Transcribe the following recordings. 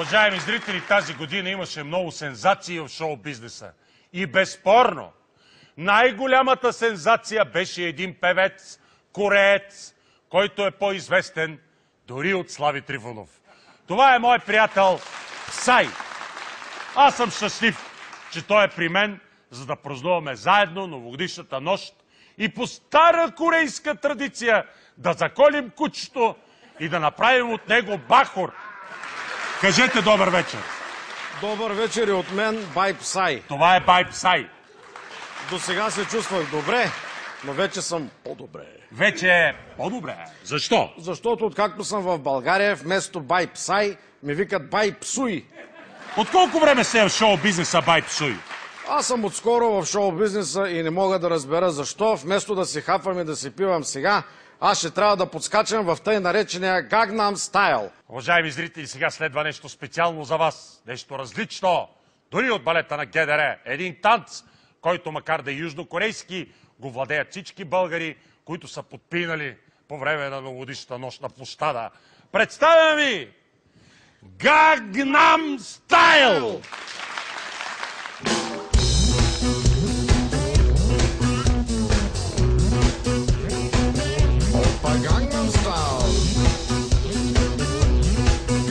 Уважаеми зрители, тази година имаше много сензации в шоу-бизнеса. И безспорно, най-голямата сензация беше един певец, кореец, който е по-известен дори от Слави Трифонов. Това е мой приятел Псай. Аз съм щастлив, че той е при мен, за да празнуваме заедно новогодишната нощ и по стара корейска традиция да заколим кучето и да направим от него бахор. Кажете добър вечер. Добър вечер и от мен, Бай Псай. Това е Бай Псай. До сега се чувствах добре, но вече съм по-добре. Вече е по-добре. Защо? Защото откакто съм в България, вместо Бай Псай, ми викат Бай Псуй. От колко време сте в шоу-бизнеса, Бай Псуй? Аз съм отскоро в шоу-бизнеса и не мога да разбера защо, вместо да си хапвам и да си пивам сега, аз ще трябва да подскачам в тъй наречения Gangnam Style. Уважаеми зрители, сега следва нещо специално за вас. Нещо различно. Дори от балета на ГДР. Един танц, който макар да е южнокорейски, го владеят всички българи, които са подпинали по време на новогодишната нощ на площада. Представям ви Gangnam Style! Gangnam Style.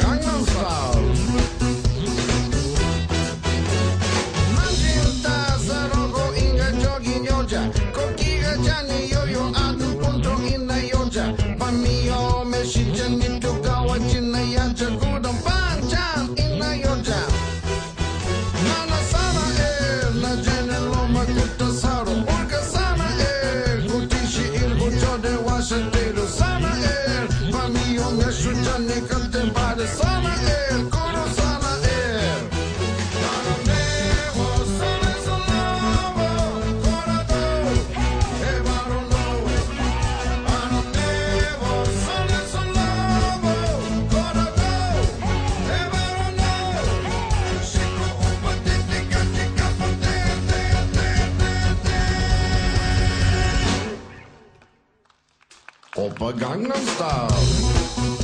Gangnam Style. Manginta sarogo inga jogi nyoja. Kokiga jani yoyo adu punto inna yoja. Pamiyo meshijan nitu gawa jinna yaja kudam panchan inna yoja. Nana sana na jene loma kutta saro. Urga sana kutishi ilgu jode washate. Oppa Gangnam Style.